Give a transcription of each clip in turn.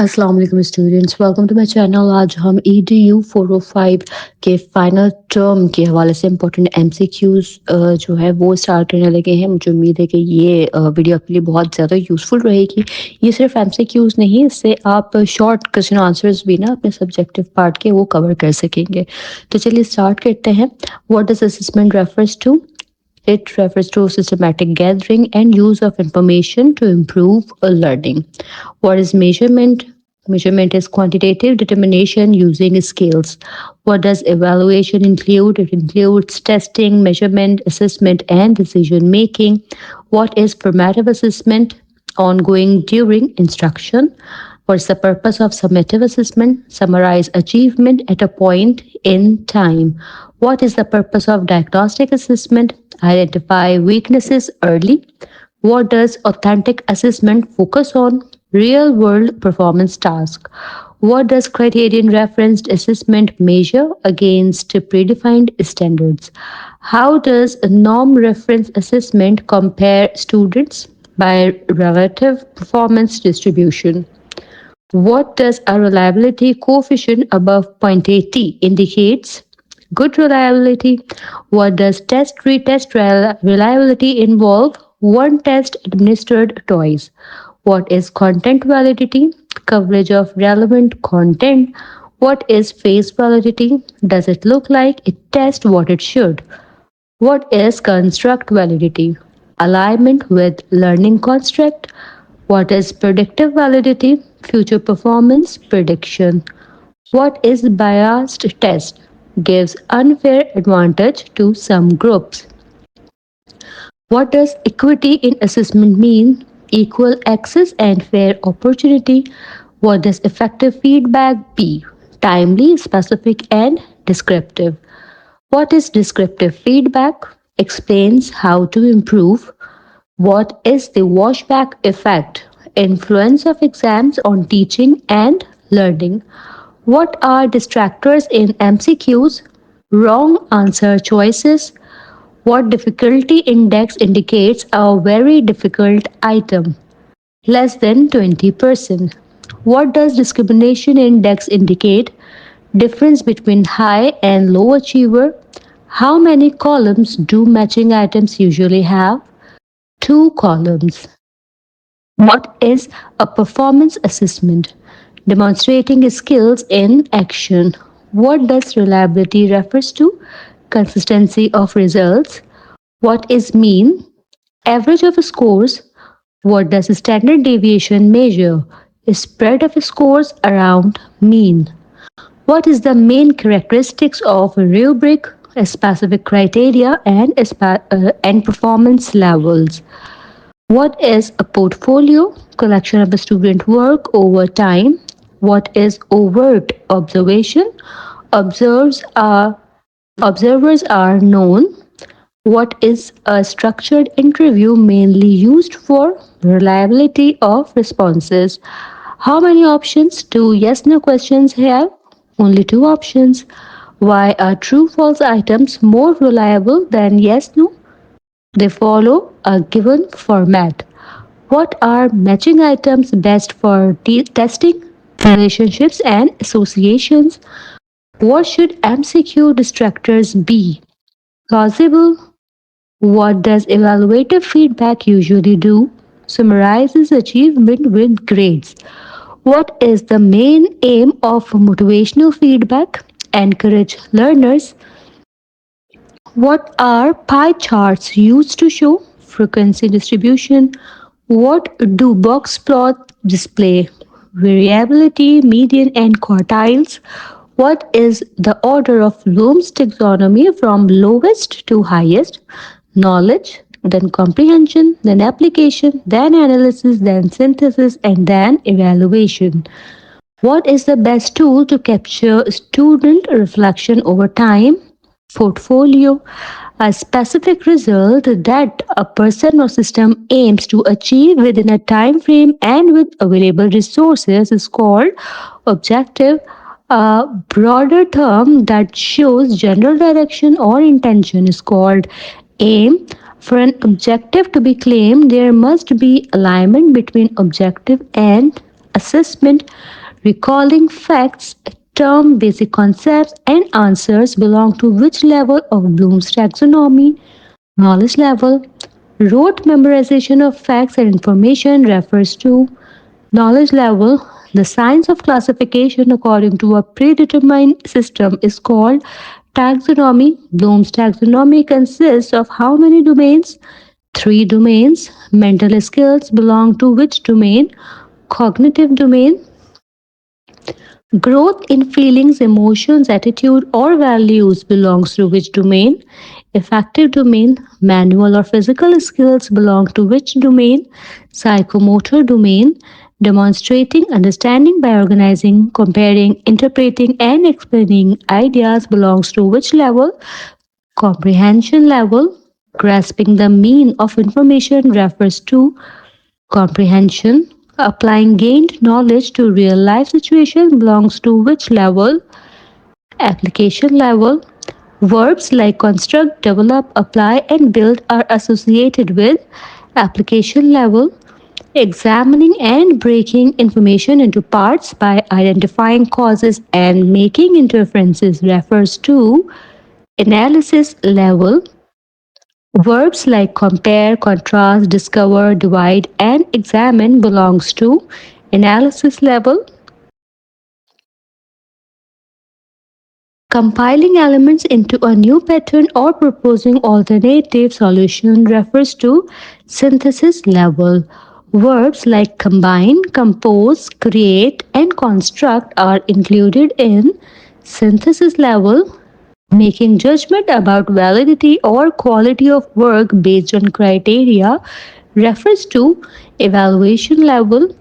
अस्सलाम वालेकुम students, welcome to my channel. आज हम EDU 405 के फाइनल टर्म के हवाले से इम्पोर्टेंट MCQs जो है वो स्टार्ट करने लगे हैं। मुझे उम्मीद है कि ये वीडियो आपके लिए बहुत ज़्यादा यूज़फुल रहेगी। ये सिर्फ MCQs नहीं, इससे आप शॉर्ट क्वेश्चन आंसर्स भी ना अपने सब्जेक्टिव पार्ट के वो कवर कर सकेंगे। तो चलिए स्टार्ट करते हैं। What does assessment refers to? It refers to systematic gathering and use of information to improve learning. What is measurement? Measurement is quantitative determination using scales. What does evaluation include? It includes testing, measurement, assessment, and decision making. What is formative assessment? Ongoing during instruction. What's the purpose of summative assessment? Summarize achievement at a point in time. What is the purpose of diagnostic assessment? Identify weaknesses early. What does authentic assessment focus on? Real world performance task. What does criterion referenced assessment measure against predefined standards? How does a norm reference assessment compare students by relative performance distribution? What does a reliability coefficient above 0.80 indicates? Good reliability. What does test retest reliability involve? One test administered twice. What is content validity? Coverage of relevant content. What is phase validity? Does it look like it tests what it should? What is construct validity? Alignment with learning construct. What is predictive validity? Future performance prediction. What is biased test? Gives unfair advantage to some groups. What does equity in assessment mean? Equal access and fair opportunity. What does effective feedback be? Timely, specific, and descriptive. What is descriptive feedback? Explains how to improve. What is the washback effect? Influence of exams on teaching and learning. What are distractors in MCQs? Wrong answer choices. What difficulty index indicates a very difficult item? Less than 20%. What does discrimination index indicate? Difference between high and low achiever. How many columns do matching items usually have? Two columns. What is a performance assessment? Demonstrating skills in action. What does reliability refers to? Consistency of results. What is mean? Average of scores. What does standard deviation measure? Spread of scores around mean. What is the main characteristics of a rubric? A specific criteria and performance levels. What is a portfolio? Collection of the student work over time. What is overt observation? Observes are, observers are known. What is a structured interview mainly used for? Reliability of responses. How many options do yes no questions have? Only two options. Why are true false items more reliable than yes no? They follow a given format. What are matching items best for testing, relationships, and associations? What should MCQ distractors be? Plausible. What does evaluative feedback usually do? Summarizes achievement with grades. What is the main aim of motivational feedback? Encourage learners. What are pie charts used to show? Frequency distribution. What do box plots display? Variability, median, and quartiles. What is the order of Bloom's taxonomy from lowest to highest? Knowledge, then comprehension, then application, then analysis, then synthesis, and then evaluation. What is the best tool to capture student reflection over time? Portfolio. A specific result that a person or system aims to achieve within a time frame and with available resources is called objective. A broader term that shows general direction or intention is called aim. For an objective to be claimed, there must be alignment between objective and assessment, recalling facts, term basic concepts and answers belong to which level of Bloom's taxonomy? Knowledge level. Rote memorization of facts and information refers to knowledge level. The science of classification according to a predetermined system is called taxonomy. Bloom's taxonomy consists of how many domains? Three domains. Mental skills belong to which domain? Cognitive domain. Growth in feelings, emotions, attitude, or values belongs to which domain? Affective domain. Manual or physical skills belong to which domain? Psychomotor domain. Demonstrating understanding by organizing, comparing, interpreting, and explaining ideas belongs to which level? Comprehension level. Grasping the meaning of information refers to comprehension. Applying gained knowledge to real life situations belongs to which level? Application level. Verbs like construct, develop, apply, and build are associated with application level. Examining and breaking information into parts by identifying causes and making inferences refers to analysis level. Verbs like compare, contrast, discover, divide, and examine belongs to analysis level. Compiling elements into a new pattern or proposing alternative solution refers to synthesis level. Verbs like combine, compose, create, and construct are included in synthesis level. Making judgment about validity or quality of work based on criteria refers to evaluation level.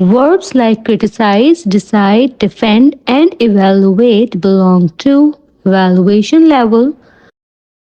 Verbs like criticize, decide, defend, and evaluate belong to evaluation level.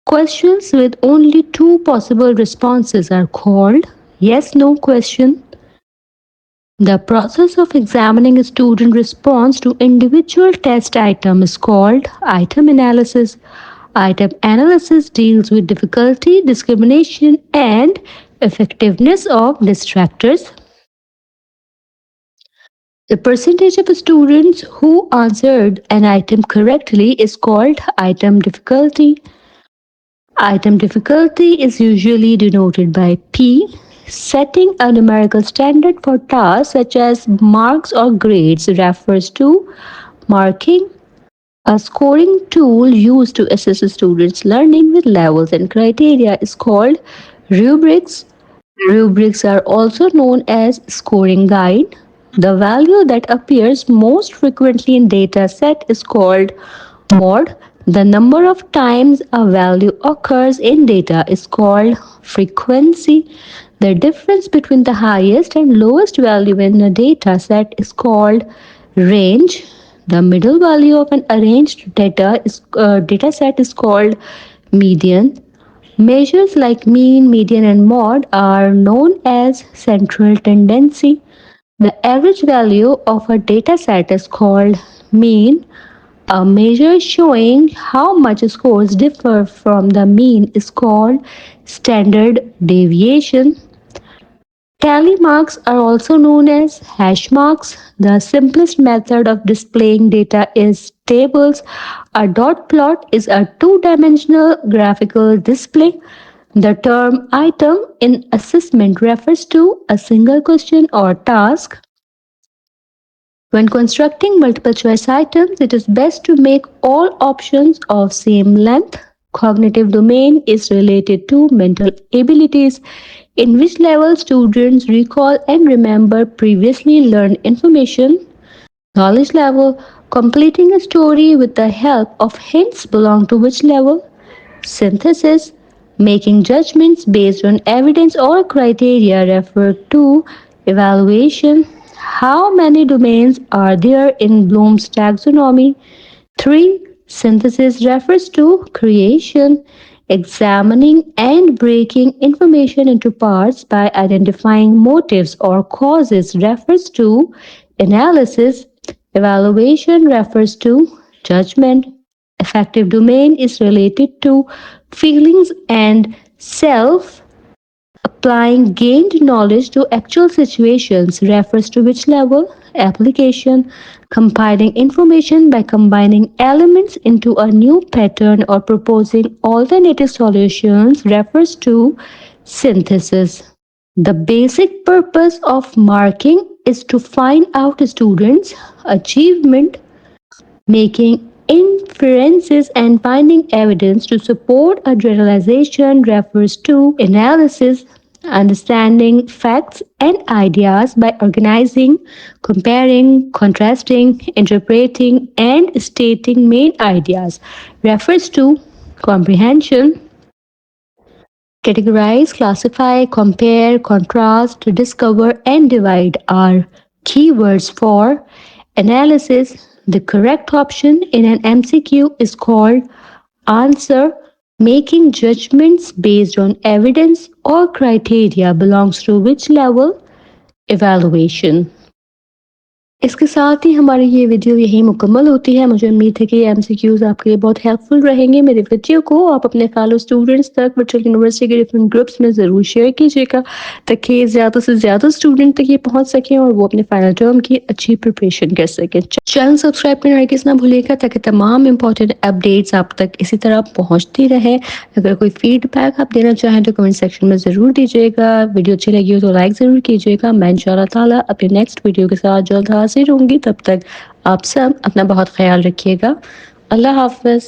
Questions with only two possible responses are called yes no question. The process of examining a student response to individual test item is called item analysis. Item analysis deals with difficulty, discrimination, and effectiveness of distractors. The percentage of students who answered an item correctly is called item difficulty. Item difficulty is usually denoted by P. Setting a numerical standard for tasks such as marks or grades refers to marking, a scoring tool used to assess a student's learning with levels and criteria is called rubrics. Rubrics are also known as scoring guide. The value that appears most frequently in data set is called mod. The number of times a value occurs in data is called frequency. The difference between the highest and lowest value in a data set is called range. The middle value of an arranged data set is called median. Measures like mean, median, and mode are known as central tendency. The average value of a data set is called mean. A measure showing how much scores differ from the mean is called standard deviation. Tally marks are also known as hash marks. The simplest method of displaying data is tables. A dot plot is a two-dimensional graphical display. The term item in assessment refers to a single question or task. When constructing multiple choice items, it is best to make all options of same length. Cognitive domain is related to mental abilities, in which level students recall and remember previously learned information. Knowledge level, completing a story with the help of hints belong to which level? Synthesis, making judgments based on evidence or criteria referred to evaluation. How many domains are there in Bloom's taxonomy? 3. Synthesis refers to creation, examining and breaking information into parts by identifying motives or causes refers to analysis. Evaluation refers to judgment. Affective domain is related to feelings and self Applying gained knowledge to actual situations refers to which level? Application. Compiling information by combining elements into a new pattern or proposing alternative solutions refers to synthesis. The basic purpose of marking is to find out students' achievement, making inferences and finding evidence to support a generalization refers to analysis, understanding facts and ideas by organizing, comparing, contrasting, interpreting, and stating main ideas refers to comprehension. Categorize, classify, compare, contrast, discover, and divide are keywords for analysis. The correct option in an MCQ is called answer. Making judgments based on evidence or criteria belongs to which level? Evaluation. इसके साथ ही हमारी ये video यहीं मुकम्मल होती है। मुझे उम्मीद है कि ये MCQs आपके लिए बहुत हेल्पफुल रहेंगे। मेरे वीडियो को आप अपने फेलो स्टूडेंट्स तक वर्चुअल यूनिवर्सिटी के डिफरेंट ग्रुप्स में ज़रूर शेयर कीजिएगा ताकि ज़्यादा से ज़्यादा स्टूडेंट तक ये पहुंच सकें और वो अपने फाइनल टर्म की अच्छी प्रिपरेशन कर सकें। चैनल सब्सक्राइब करना हरगिज़ ना भूलिएगा ताकि तमाम इंपॉर्टेंट अपडेट्स आप तक इसी तरह पहुँचती रहे। अगर कोई फीडबैक आप देना चाहें तो कमेंट सेक्शन में ज़रूर दीजिएगा। वीडियो अच्छी लगी हो तो लाइक ज़रूर कीजिएगा। मैं इंशाअल्लाह ताला अपने नेक्स्ट वीडियो के साथ जल्द हाजिर होंगी। तब तक आप सब अपना बहुत ख्याल रखिएगा। अल्लाह हाफ़िज़।